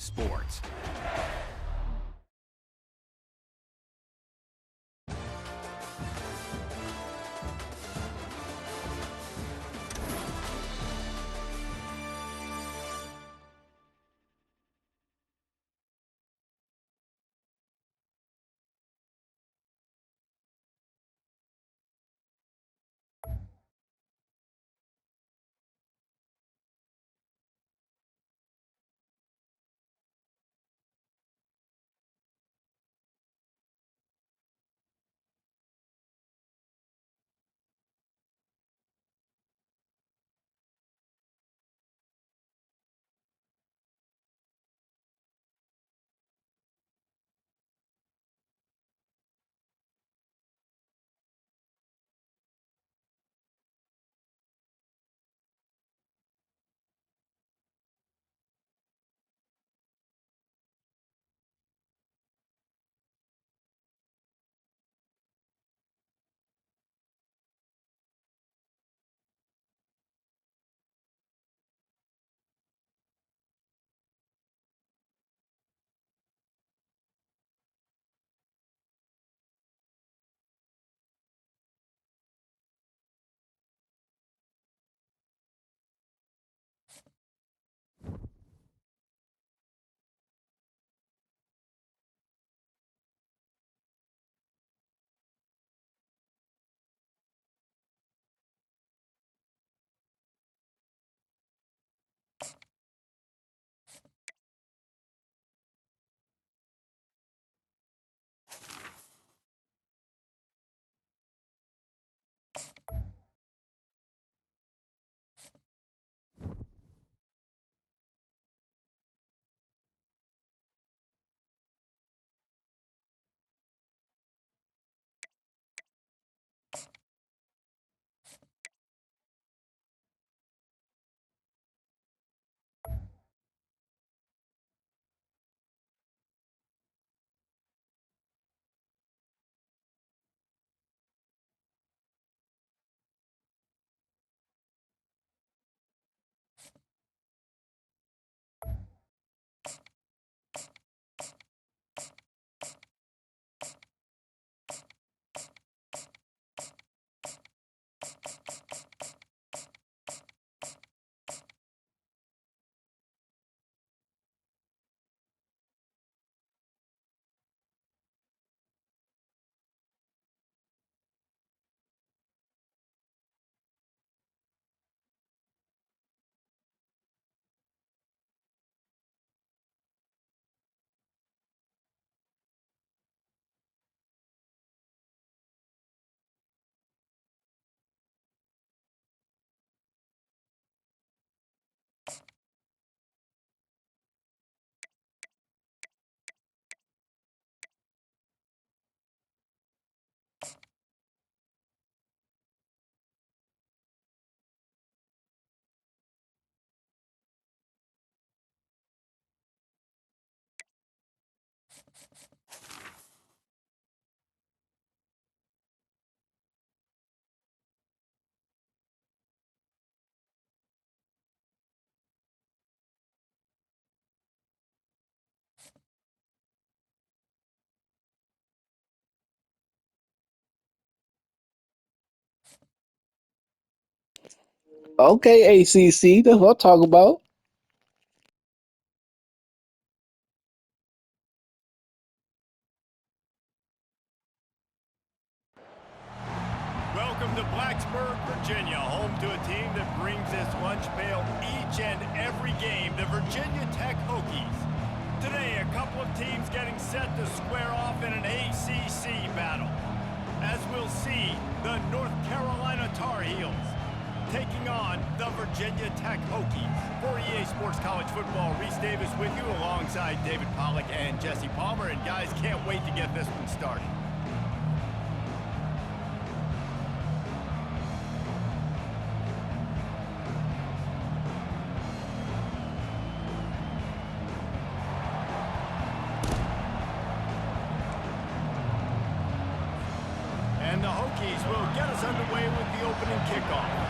sports. Okay, ACC, that's what I'm talking about. Welcome to Blacksburg, Virginia, home to a team that brings this lunch pail each and every game, the Virginia Tech Hokies. Today, a couple of teams getting set to square off in an ACC battle. As we'll see, the North Carolina Tar Heels taking on the Virginia Tech Hokies. For EA Sports College Football, Reese Davis with you alongside David Pollack and Jesse Palmer. And guys, can't wait to get this one started. And the Hokies will get us underway with the opening kickoff.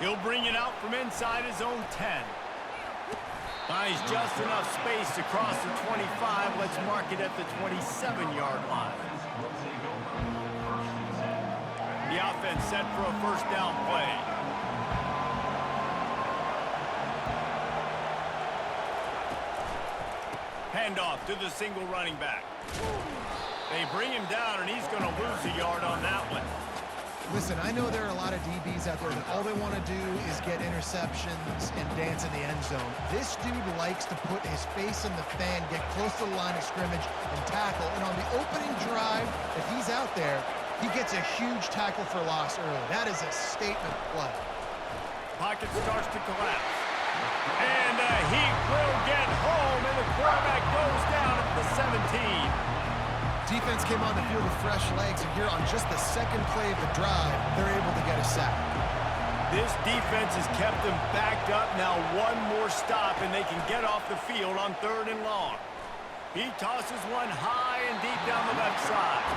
He'll bring it out from inside his own 10. Finds just enough space to cross the 25. Let's mark it at the 27-yard line. The offense set for a first down play. Handoff to the single running back. They bring him down, and he's going to lose a yard on that one. Listen, I know there are a lot of DBs out there that all they want to do is get interceptions and dance in the end zone. This dude likes to put his face in the fan, get close to the line of scrimmage, and tackle. And on the opening drive, if he's out there, he gets a huge tackle for loss early. That is a statement play. Pocket starts to collapse. And he will get home, and the quarterback goes down at the 17. Defense came on the field with fresh legs, and here on just the second play of the drive, they're able to get a sack. This defense has kept them backed up. Now one more stop, and they can get off the field on 3rd and long. He tosses one high and deep down the left side.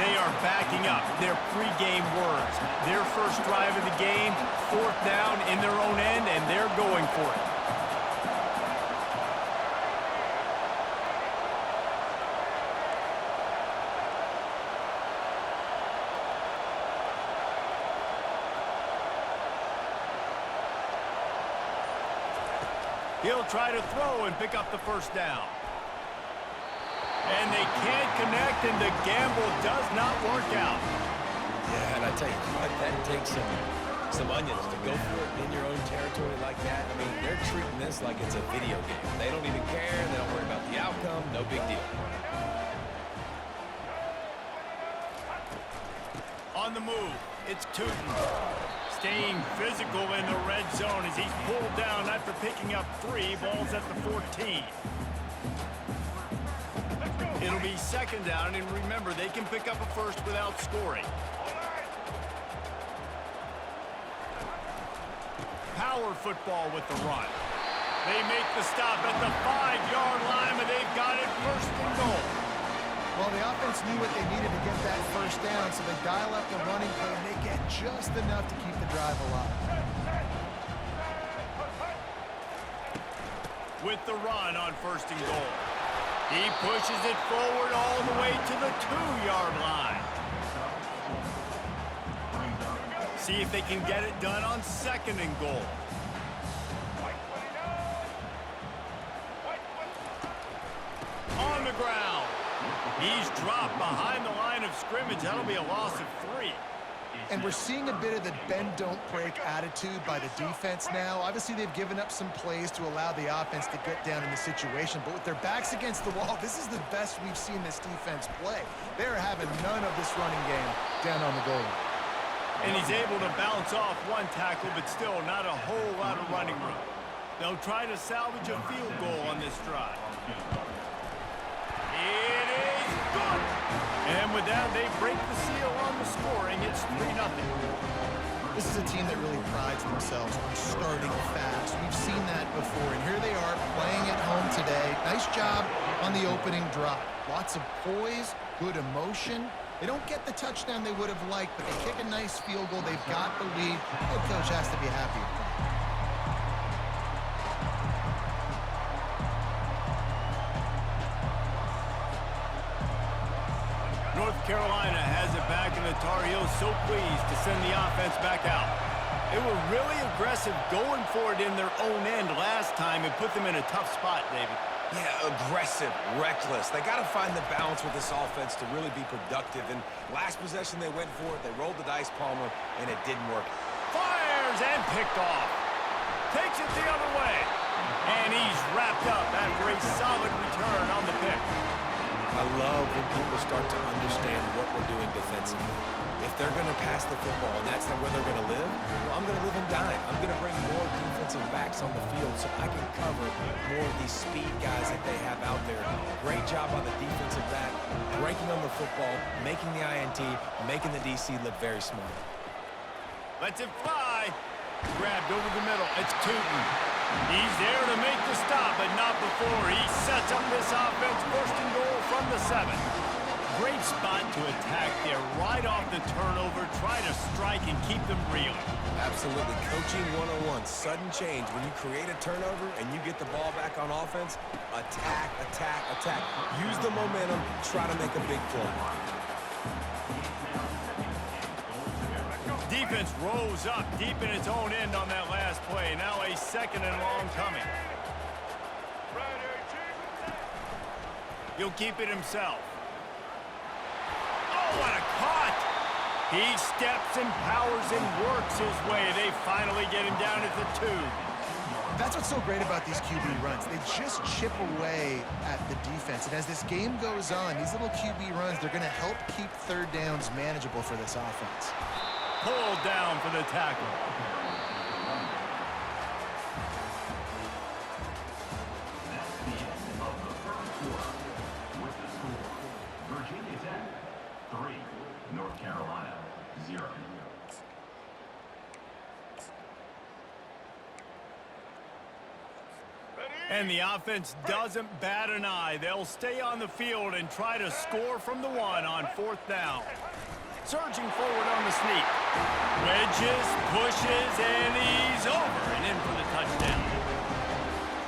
They are backing up their pregame words. Their first drive of the game, 4th down in their own end, and they're going for it. He'll try to throw and pick up the first down. And they can't connect, and the gamble does not work out. Yeah, and I tell you what, that takes some onions to go for it in your own territory like that. I mean, they're treating this like it's a video game. They don't even care. They don't worry about the outcome. No big deal. On the move, it's Tootin. Staying physical in the red zone as he's pulled down after picking up 3 balls at the 14. It'll be 2nd down, and remember, they can pick up a first without scoring. Power football with the run. They make the stop at the 5-yard line, but they've got it 1st and goal. Well, the offense knew what they needed to get that first down, so they dial up the running play, and they get just enough to keep the drive alive. With the run on 1st and goal. He pushes it forward all the way to the 2-yard line. See if they can get it done on 2nd and goal. On the ground. He's dropped behind the line of scrimmage. That'll be a loss of 3. And we're seeing a bit of the bend-don't-break attitude by the defense now. Obviously, they've given up some plays to allow the offense to get down in the situation. But with their backs against the wall, this is the best we've seen this defense play. They're having none of this running game down on the goal line. And he's able to bounce off one tackle, but still not a whole lot of running room. They'll try to salvage a field goal on this drive. It is good. And with that, they break the seal on the scoring. It's 3-0. This is a team that really prides themselves on starting fast. We've seen that before, and here they are playing at home today. Nice job on the opening drive. Lots of poise, good emotion. They don't get the touchdown they would have liked, but they kick a nice field goal. They've got the lead. Head coach has to be happy with that. North Carolina has it back, and the Tar Heels so pleased to send the offense back out. They were really aggressive going for it in their own end last time and put them in a tough spot, David. Yeah, aggressive, reckless. They got to find the balance with this offense to really be productive. And last possession they went for it. They rolled the dice, Palmer, and it didn't work. Fires and picked off. Takes it the other way. And he's wrapped up after a solid return on the pick. I love when people start to understand what we're doing defensively. If they're going to pass the football and that's where they're going to live, well, I'm going to live and die. I'm going to bring more defensive backs on the field so I can cover more of these speed guys that they have out there. Great job on the defensive back, breaking on the football, making the INT, making the DC look very smart. Lets it fly. Grabbed over the middle. It's Tootin. He's there to make the stop, but not before. He sets up this offense 1st and goal from the 7. Great spot to attack there, right off the turnover. Try to strike and keep them reeling. Absolutely. Coaching 101. Sudden change. When you create a turnover and you get the ball back on offense, attack, attack, attack. Use the momentum. Try to make a big play. Defense rose up deep in its own end on that last play. Now a second and long coming. He'll keep it himself. Oh, what a cut! He steps and powers and works his way. They finally get him down at the 2. That's what's so great about these QB runs. They just chip away at the defense. And as this game goes on, these little QB runs, they're going to help keep third downs manageable for this offense. Pulled down for the tackle. Virginia Tech 3, North Carolina 0. And the offense doesn't bat an eye. They'll stay on the field and try to score from the 1 on 4th down. Surging forward on the sneak. Wedges, pushes, and he's over and in for the touchdown.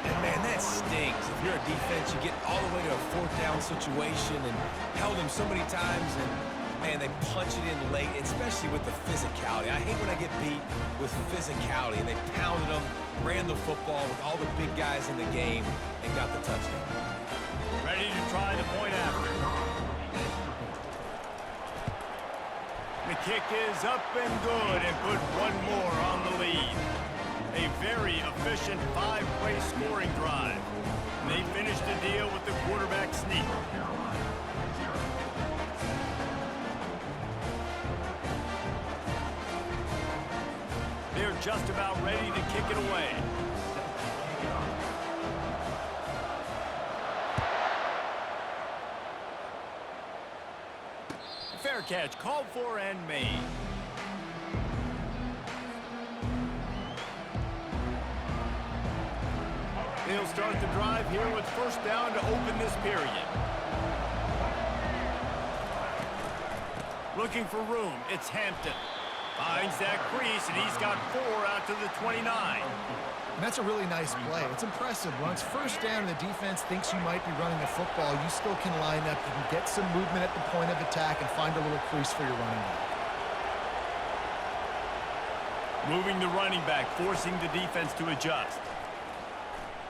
And, man, that stings. If you're a defense, you get all the way to a 4th down situation and held them so many times, and, man, they punch it in late, especially with the physicality. I hate when I get beat with physicality, and they pounded them, ran the football with all the big guys in the game, and got the touchdown. Ready to try the point after. The kick is up and good, and put one more on the lead. A very efficient 5-play scoring drive. And they finish the deal with the quarterback sneak. They're just about ready to kick it away. Fair catch, called for and made. They'll start the drive here with 1st down to open this period. Looking for room, it's Hampton. Finds that crease, and he's got 4 out to the 29. And that's a really nice play. It's impressive. Once 1st down and the defense thinks you might be running the football, you still can line up. You can get some movement at the point of attack and find a little crease for your running back. Moving the running back, forcing the defense to adjust.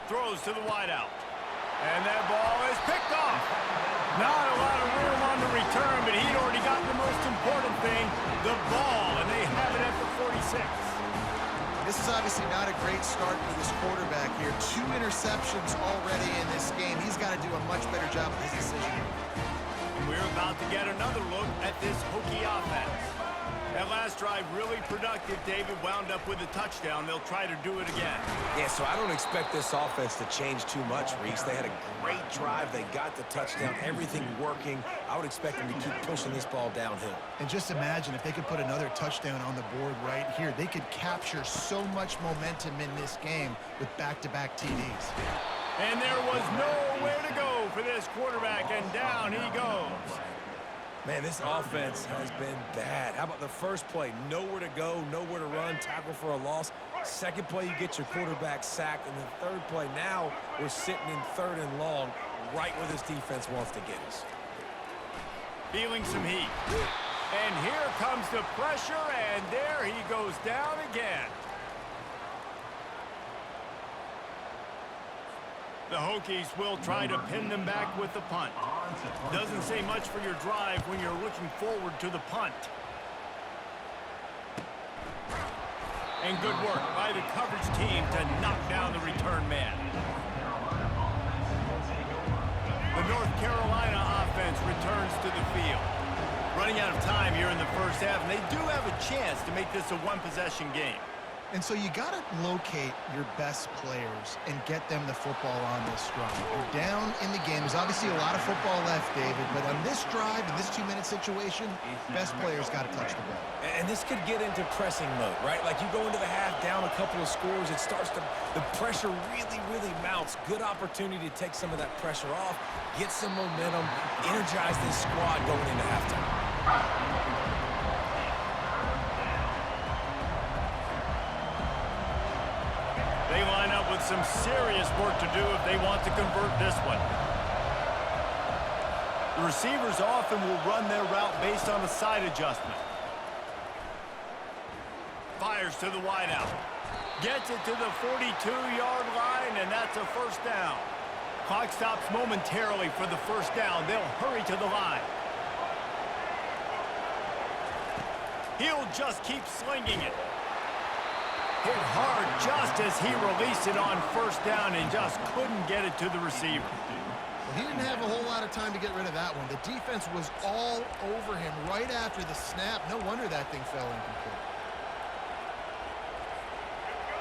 Throws to the wideout. And that ball is picked off. Not a lot of room on the return, but he'd already got the most important thing, the ball, and they have it at the 46. This is obviously not a great start for this quarterback here. 2 interceptions already in this game. He's got to do a much better job with his decision. And we're about to get another look at this Hokie offense. That last drive really productive. David wound up with a touchdown. They'll try to do it again. Yeah, so I don't expect this offense to change too much, Reese. They had a great drive. They got the touchdown. Everything working. I would expect them to keep pushing this ball downhill. And just imagine if they could put another touchdown on the board right here. They could capture so much momentum in this game with back-to-back TDs. And there was nowhere to go for this quarterback, and down he goes. Man, this offense has been bad. How about the first play? Nowhere to go, nowhere to run, tackle for a loss. Second play, you get your quarterback sacked. And the third play, now we're sitting in 3rd and long, right where this defense wants to get us. Feeling some heat. And here comes the pressure, and there he goes down again. The Hokies will try to pin them back with the punt. Doesn't say much for your drive when you're looking forward to the punt. And good work by the coverage team to knock down the return man. The North Carolina offense returns to the field. Running out of time here in the 1st half, and they do have a chance to make this a 1-possession game. And so you got to locate your best players and get them the football on this drive. You're down in the game. There's obviously a lot of football left, David, but on this drive, in this 2-minute situation, best players got to touch the ball. And this could get into pressing mode, right? Like you go into the half down a couple of scores, it starts to, the pressure really mounts. Good opportunity to take some of that pressure off, get some momentum, energize this squad going into halftime. They line up with some serious work to do if they want to convert this one. The receivers often will run their route based on a side adjustment. Fires to the wideout. Gets it to the 42-yard line, and that's a first down. Clock stops momentarily for the first down. They'll hurry to the line. He'll just keep slinging it. Hit hard just as he released it on first down and just couldn't get it to the receiver. Well, he didn't have a whole lot of time to get rid of that one. The defense was all over him right after the snap. No wonder that thing fell incomplete.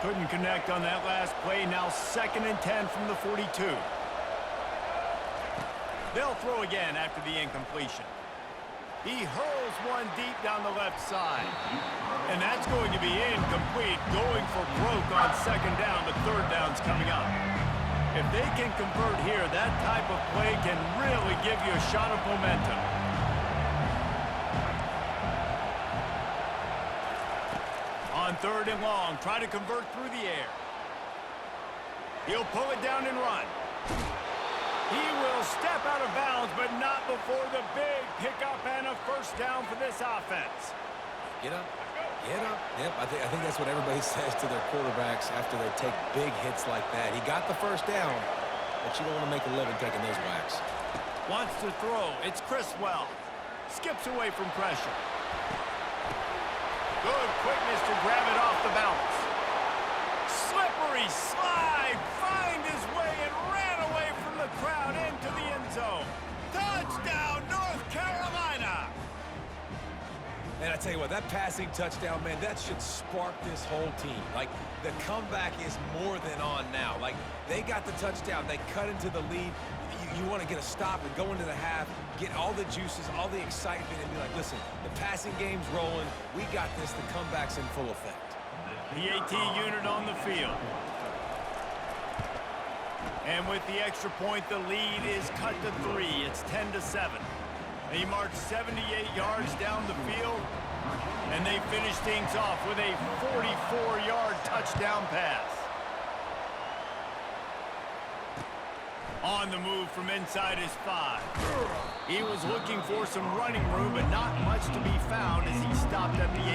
Couldn't connect on that last play. Now 2nd and 10 from the 42. They'll throw again after the incompletion. He hurls one deep down the left side. And that's going to be incomplete. Going for broke on 2nd down, but 3rd down's coming up. If they can convert here, that type of play can really give you a shot of momentum. On 3rd and long, try to convert through the air. He'll pull it down and run. He will step out of bounds, but not before the big pickup and a first down for this offense. Get up. Get up. Yep, I think that's what everybody says to their quarterbacks after they take big hits like that. He got the first down, but you don't want to make a living taking those whacks. Wants to throw. It's Criswell. Skips away from pressure. Good quickness to grab it off the bounce. Slippery slide. Find his way and ran away from the crowd into the end zone. Touchdown, North Carolina! And I tell you what, that passing touchdown, man, that should spark this whole team. Like, the comeback is more than on now. Like, they got the touchdown. They cut into the lead. You want to get a stop and go into the half, get all the juices, all the excitement, and be like, listen, the passing game's rolling. We got this. The comeback's in full effect. The AT unit on the field. And with the extra point, the lead is cut to 3. It's 10-7. They march 78 yards down the field, and they finish things off with a 44-yard touchdown pass. On the move from inside his 5. He was looking for some running room, but not much to be found as he stopped at the 18.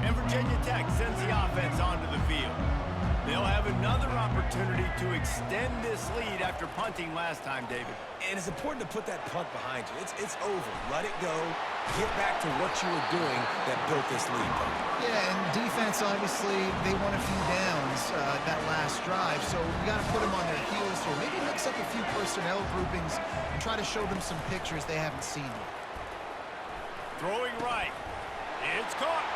And Virginia Tech sends the offense onto the field. They'll have another opportunity to extend this lead after punting last time, David. And it's important to put that punt behind you. It's over. Let it go. Get back to what you were doing that built this lead. Yeah, and defense, obviously, they won a few downs that last drive, so you got to put them on their heels here. Maybe mix up a few personnel groupings and try to show them some pictures they haven't seen yet. Throwing right. It's caught.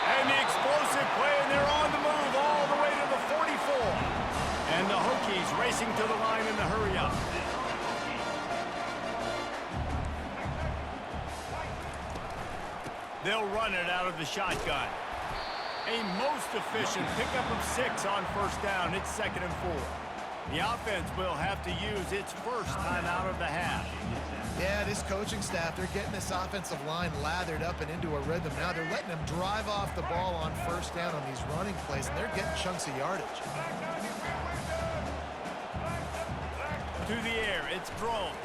And the explosive play, and they're on the move all the way to the 44. And the Hokies racing to the line in the hurry-up. They'll run it out of the shotgun. A most efficient pickup of 6 on first down. It's 2nd and 4. The offense will have to use its first time out of the half. Yeah, this coaching staff, they're getting this offensive line lathered up and into a rhythm. Now they're letting them drive off the ball on first down on these running plays, and they're getting chunks of yardage. To the air, it's Drones.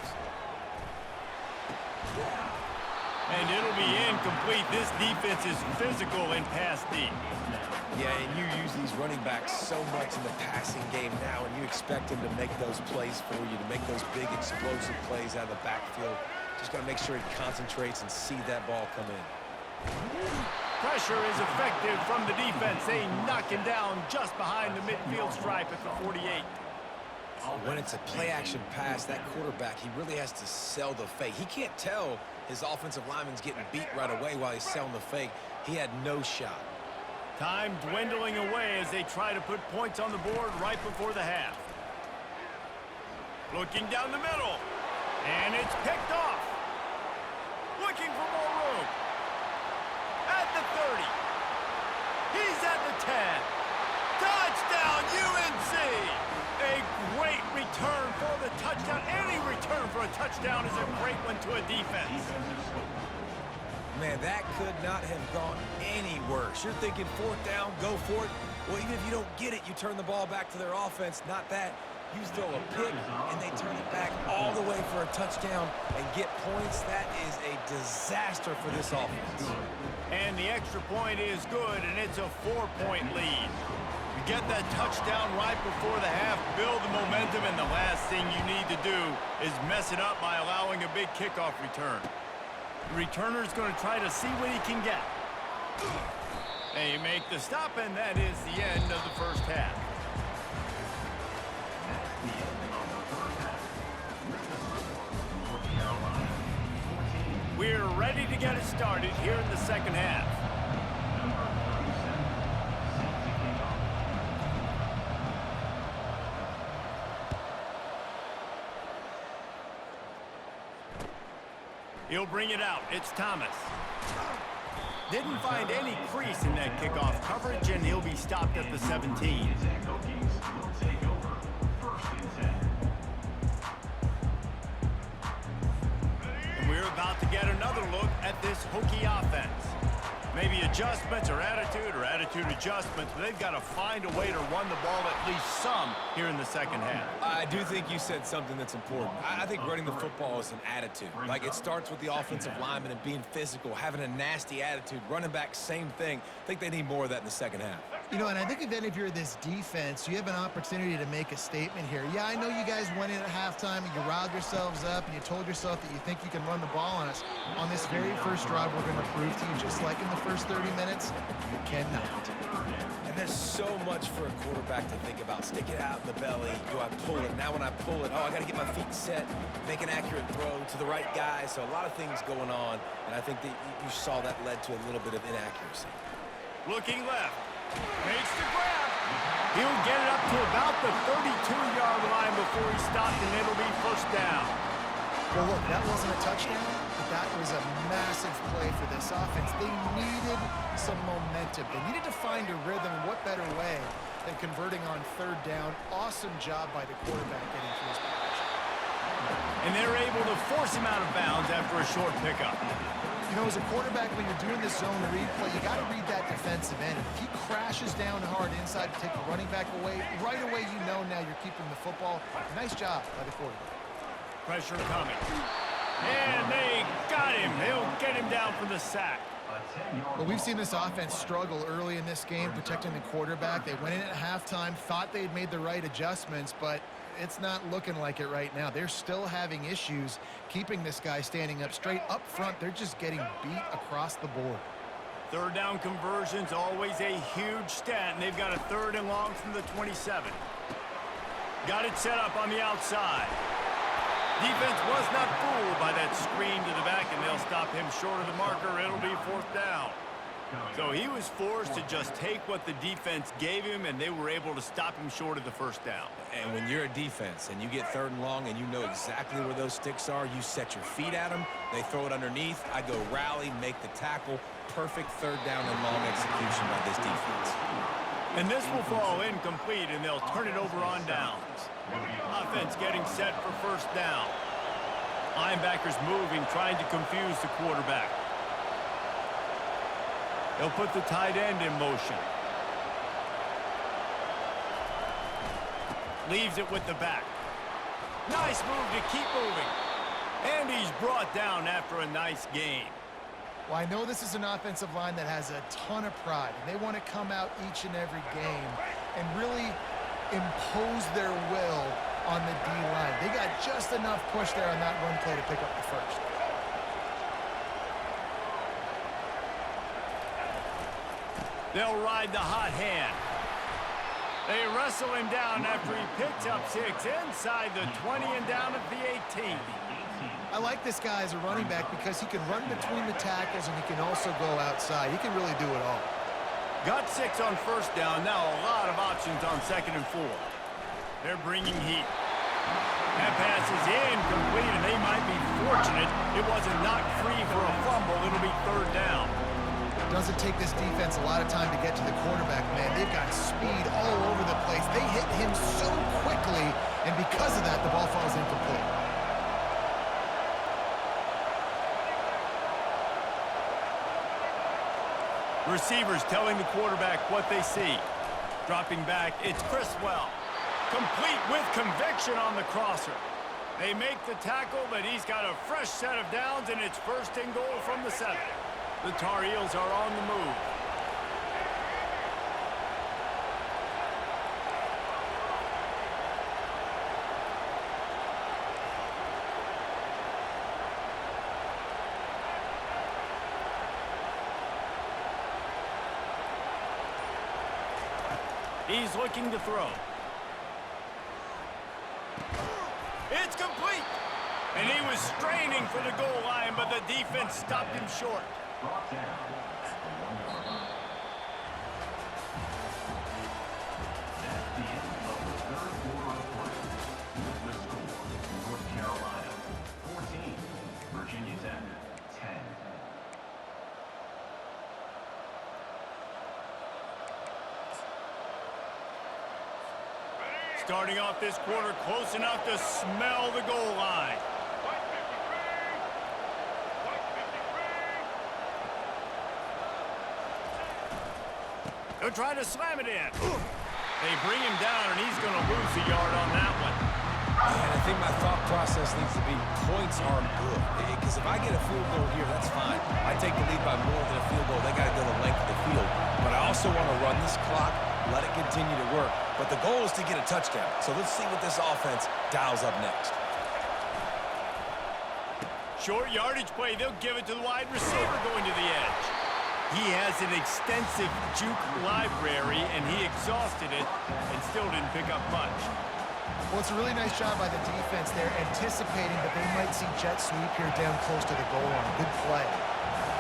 And it'll be incomplete. This defense is physical in pass deep. Yeah, and you use these running backs so much in the passing game now, and you expect them to make those plays for you, to make those big explosive plays out of the backfield. Just got to make sure he concentrates and see that ball come in. Pressure is effective from the defense. They knock him down just behind the midfield stripe at the 48. When it's a play-action pass, that quarterback, he really has to sell the fake. He can't tell His offensive lineman's getting beat right away while he's selling the fake. He had no shot. Time dwindling away as they try to put points on the board right before the half. Looking down the middle. And it's picked off. Looking for more room. At the 30. He's at the 10. Touchdown, UNC! A great return for the touchdown. Any return for a touchdown is a great one to a defense. Man, that could not have gone any worse. You're thinking fourth down, go for it. Well, even if you don't get it, you turn the ball back to their offense. Not that. You throw a pick, and they turn it back all the way for a touchdown and get points. That is a disaster for this offense. And the extra point is good, and it's a 4-point lead. You get that touchdown right before the half, build the momentum, and the last thing you need to do is mess it up by allowing a big kickoff return. The returner's going to try to see what he can get. They make the stop, and that is the end of the first half. We're ready to get it started here in the second half. He'll bring it out. It's Thomas. Didn't find any crease in that kickoff coverage, and he'll be stopped at the 17. And we're about to get another look at this Hokie offense. Maybe adjustments or attitude adjustments, but they've got to find a way to run the ball at least some here in the second half. I do think you said something that's important. I think running the football is an attitude. Like, it starts with the offensive lineman and being physical, having a nasty attitude. Running back, same thing. I think they need more of that in the second half. You know, and I think then if you're this defense, you have an opportunity to make a statement here. Yeah, I know you guys went in at halftime and you riled yourselves up and you told yourself that you think you can run the ball on us. On this very first drive, we're going to prove to you, just like in the first 30 minutes, you cannot. And there's so much for a quarterback to think about. Stick it out in the belly. Do I pull it? Now when I pull it, oh, I got to get my feet set, make an accurate throw to the right guy. So a lot of things going on, and I think that you saw that led to a little bit of inaccuracy. Looking left. Makes the grab. He'll get it up to about the 32-yard line before he stopped, and it'll be first down. Well, look, that wasn't a touchdown, but that was a massive play for this offense. They needed some momentum. They needed to find a rhythm. What better way than converting on third down? Awesome job by the quarterback getting through his position. And they're able to force him out of bounds after a short pickup. You know, as a quarterback, when you're doing this zone read play, you got to read that defensive end. If he crashes down hard inside to take the running back away, right away you know now you're keeping the football. Nice job by the quarterback. Pressure coming. And they got him. They'll get him down for the sack. Well, we've seen this offense struggle early in this game, protecting the quarterback. They went in at halftime, thought they'd made the right adjustments, but it's not looking like it right now. They're still having issues keeping this guy standing up straight. Up front, they're just getting beat across the board. Third down conversion's always a huge stat, and they've got a 3rd and long from the 27. Got it set up on the outside. Defense was not fooled by that screen to the back, and they'll stop him short of the marker. It'll be 4th down. So he was forced to just take what the defense gave him, and they were able to stop him short of the 1st down. And when you're a defense and you get 3rd and long and you know exactly where those sticks are, you set your feet at them, they throw it underneath, I go rally, make the tackle. Perfect 3rd down and long execution by this defense. And this will fall incomplete, and they'll turn it over on downs. Offense getting set for 1st down. Linebackers moving, trying to confuse the quarterback. They'll put the tight end in motion. Leaves it with the back. Nice move to keep moving. And he's brought down after a nice gain. Well, I know this is an offensive line that has a ton of pride, and they want to come out each and every game and really impose their will on the D-line. They got just enough push there on that run play to pick up the 1st. They'll ride the hot hand. They wrestle him down after he picks up 6 inside the 20 and down at the 18. I like this guy as a running back because he can run between the tackles and he can also go outside. He can really do it all. Got 6 on first down. Now a lot of options on 2nd and 4. They're bringing heat. That pass is incomplete, and they might be fortunate it wasn't knocked free for a fumble. It'll be 3rd down. Doesn't take this defense a lot of time to get to the quarterback, man. They've got speed all over the place. They hit him so quickly, and because of that, the ball falls incomplete. Receivers telling the quarterback what they see. Dropping back, it's Criswell. Complete with conviction on the crosser. They make the tackle, but he's got a fresh set of downs, and it's 1st and goal from the 7. The Tar Heels are on the move. He's looking to throw. It's complete! And he was straining for the goal line, but the defense stopped him short. Brought down at the 1-yard line. That's the end of the 3rd quarter of play. With the score, North Carolina 14, Virginia Tech 10. Starting off this quarter close enough to smell the goal line. They'll try to slam it in. They bring him down, and he's going to lose a yard on that one. And I think my thought process needs to be points are good. Because if I get a field goal here, that's fine. I take the lead by more than a field goal. They got to go the length of the field. But I also want to run this clock, let it continue to work. But the goal is to get a touchdown. So let's see what this offense dials up next. Short yardage play. They'll give it to the wide receiver going to the edge. He has an extensive juke library, and he exhausted it and still didn't pick up much. Well, it's a really nice job by the defense there, anticipating that they might see jet sweep here down close to the goal line. Good play.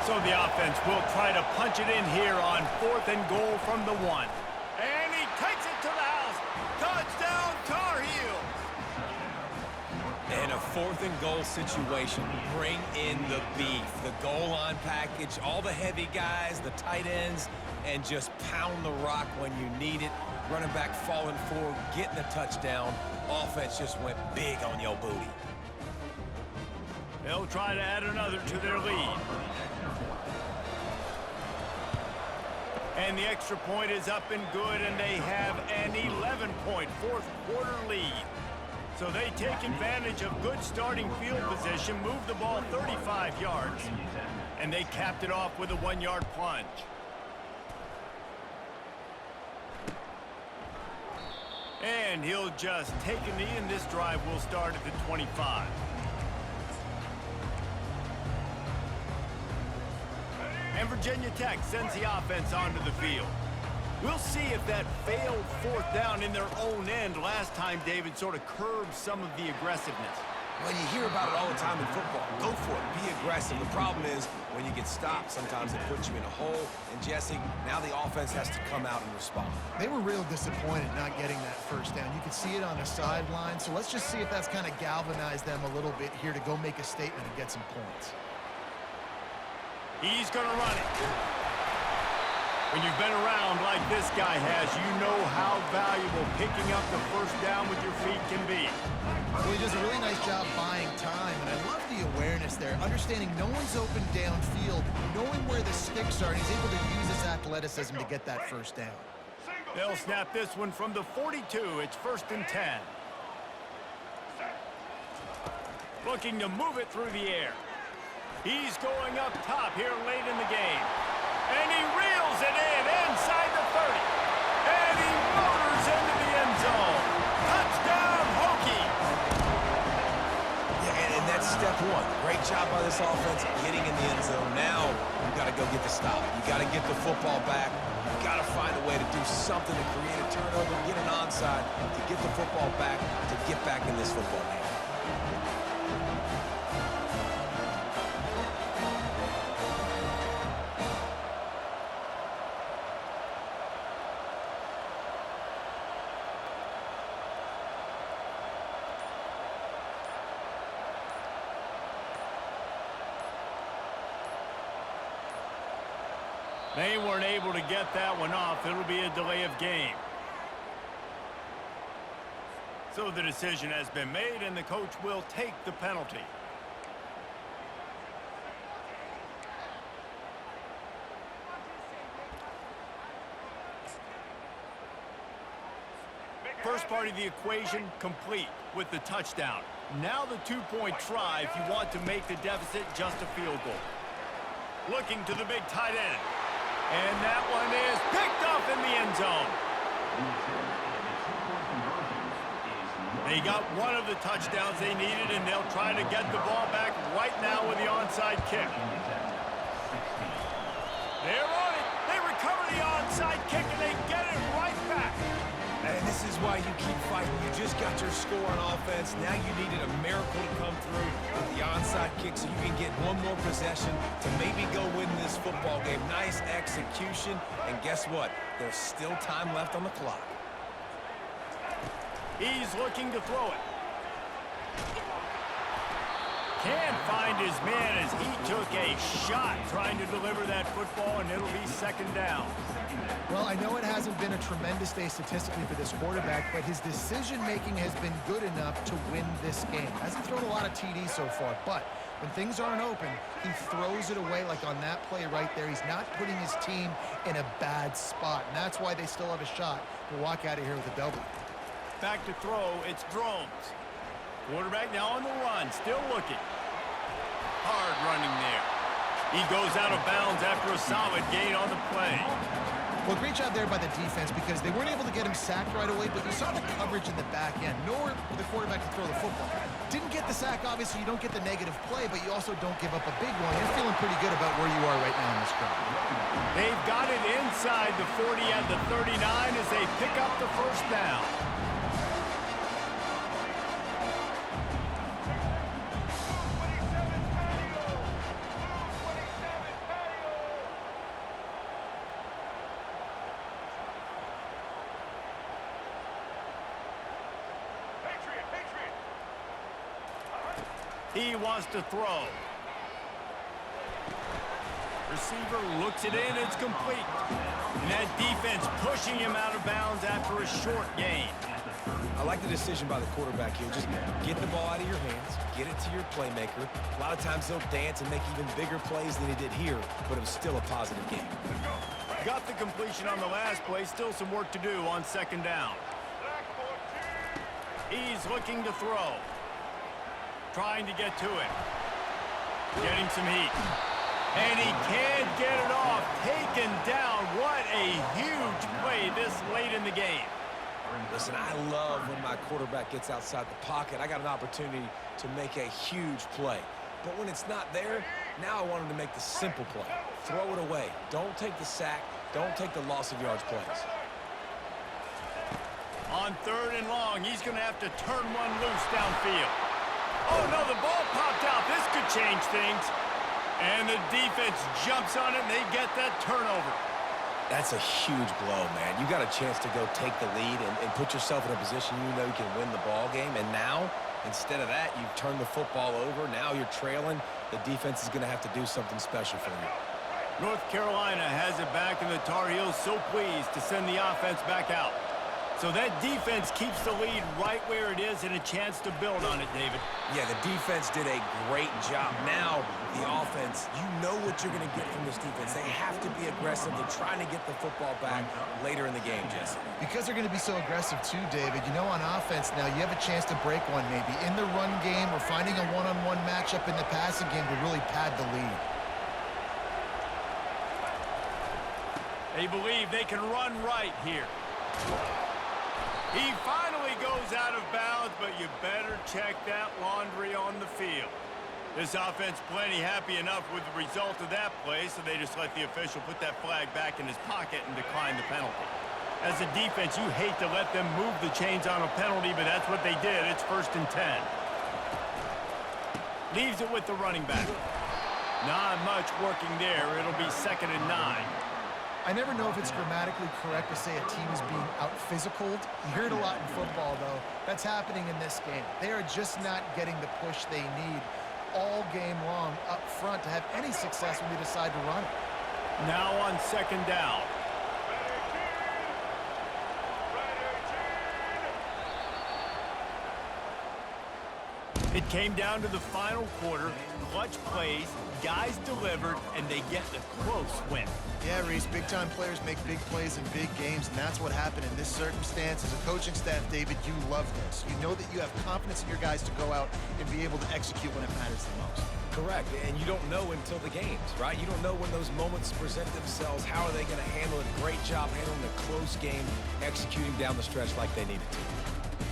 So the offense will try to punch it in here on 4th and goal from the 1. And he takes it to the house. Touchdown, Tar Heels! In a 4th and goal situation, bring in the beef, the goal line package, all the heavy guys, the tight ends, and just pound the rock when you need it. Running back falling forward, getting the touchdown. Offense just went big on your booty. They'll try to add another to their lead. And the extra point is up and good, and they have an 11-point 4th quarter lead. So they take advantage of good starting field position, move the ball 35 yards, and they capped it off with a 1-yard plunge. And he'll just take a knee, and this drive will start at the 25. And Virginia Tech sends the offense onto the field. We'll see if that failed 4th down in their own end last time, David, sort of curbed some of the aggressiveness. Well, you hear about it all the time in football. Go for it. Be aggressive. The problem is when you get stopped, sometimes it puts you in a hole. And, Jesse, now the offense has to come out and respond. They were real disappointed not getting that 1st down. You could see it on the sideline. So let's just see if that's kind of galvanized them a little bit here to go make a statement and get some points. He's going to run it. When you've been around like this guy has, you know how valuable picking up the 1st down with your feet can be. Well, he does a really nice job buying time, and I love the awareness there, understanding no one's open downfield, knowing where the sticks are, and he's able to use his athleticism to get that 1st down. They'll snap this one from the 42. It's 1st and 10. Looking to move it through the air. He's going up top here late in the game. And he reels it in inside the 30. And he motors into the end zone. Touchdown, Hokies! Yeah, and that's step 1. Great job by this offense getting in the end zone. Now you got to go get the stop. You got to get the football back. You got to find a way to do something to create a turnover, get an onside, to get the football back, to get back in this football game. They weren't able to get that one off. It'll be a delay of game. So the decision has been made, and the coach will take the penalty. First part of the equation complete with the touchdown. Now the two-point try if you want to make the deficit just a field goal. Looking to the big tight end. And that one is picked off in the end zone. They got one of the touchdowns they needed, and they'll try to get the ball back right now with the onside kick. They're on it. They recover the onside kick, and they get it right back. And this is why you keep fighting. You just got your score on offense. Now you needed a miracle to come through with the onside kick so you can get one more possession to maybe go win this football game. Nice execution. And guess what? There's still time left on the clock. He's looking to throw it. Can't find his man as he took a shot trying to deliver that football, and it'll be second down. Well, I know it hasn't been a tremendous day statistically for this quarterback, but his decision-making has been good enough to win this game. Hasn't thrown a lot of TDs so far, but when things aren't open, he throws it away like on that play right there. He's not putting his team in a bad spot, and that's why they still have a shot to walk out of here with a W. Back to throw, it's Drones. Quarterback now on the run, still looking. Hard running there. He goes out of bounds after a solid gain on the play. Well, great job there by the defense because they weren't able to get him sacked right away, but you saw the coverage in the back end. Nowhere for the quarterback to throw the football. Didn't get the sack, obviously you don't get the negative play, but you also don't give up a big one. You're feeling pretty good about where you are right now in this drive. They've got it inside the 40 and the 39 as they pick up the first down. He wants to throw. Receiver looks it in, it's complete. And that defense pushing him out of bounds after a short gain. I like the decision by the quarterback here. Just get the ball out of your hands, get it to your playmaker. A lot of times he'll dance and make even bigger plays than he did here, but it was still a positive game. Got the completion on the last play, still some work to do on second down. He's looking to throw. Trying to get to it. Getting some heat. And he can't get it off. Taken down. What a huge play this late in the game. Listen, I love when my quarterback gets outside the pocket. I got an opportunity to make a huge play. But when it's not there, now I want him to make the simple play. Throw it away. Don't take the sack. Don't take the loss of yards plays. On third and long, he's going to have to turn one loose downfield. Oh, no, the ball popped out. This could change things. And the defense jumps on it, and they get that turnover. That's a huge blow, man. You got a chance to go take the lead and put yourself in a position you know you can win the ball game. And now, instead of that, you turn the football over. Now you're trailing. The defense is going to have to do something special for you. North Carolina has it back, and the Tar Heels so pleased to send the offense back out. So that defense keeps the lead right where it is and a chance to build on it, David. Yeah, the defense did a great job. Now, the offense, you know what you're going to get from this defense. They have to be aggressive. They're trying to get the football back later in the game, Jesse. Because they're going to be so aggressive too, David, you know on offense now you have a chance to break one maybe. In the run game or finding a one-on-one matchup in the passing game to really pad the lead. They believe they can run right here. He finally goes out of bounds, but you better check that laundry on the field. This offense plenty happy enough with the result of that play, so they just let the official put that flag back in his pocket and decline the penalty. As a defense, you hate to let them move the chains on a penalty, but that's what they did. It's 1st and 10. Leaves it with the running back. Not much working there. It'll be 2nd and 9. I never know if it's grammatically correct to say a team is being out-physicaled. You hear it a lot in football, though. That's happening in this game. They are just not getting the push they need all game long up front to have any success when they decide to run it. Now on 2nd down. It came down to the final quarter. Clutch plays, guys delivered, and they get the close win. Yeah, Reese, big-time players make big plays in big games, and that's what happened in this circumstance. As a coaching staff, David, you love this. You know that you have confidence in your guys to go out and be able to execute when it matters the most. Correct, and you don't know until the games, right? You don't know when those moments present themselves. How are they going to handle it? Great job handling a close game, executing down the stretch like they needed to.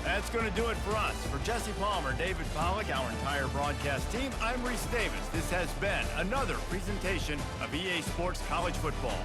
That's going to do it for us. For Jesse Palmer, David Pollack, our entire broadcast team, I'm Reese Davis. This has been another presentation of EA Sports College Football.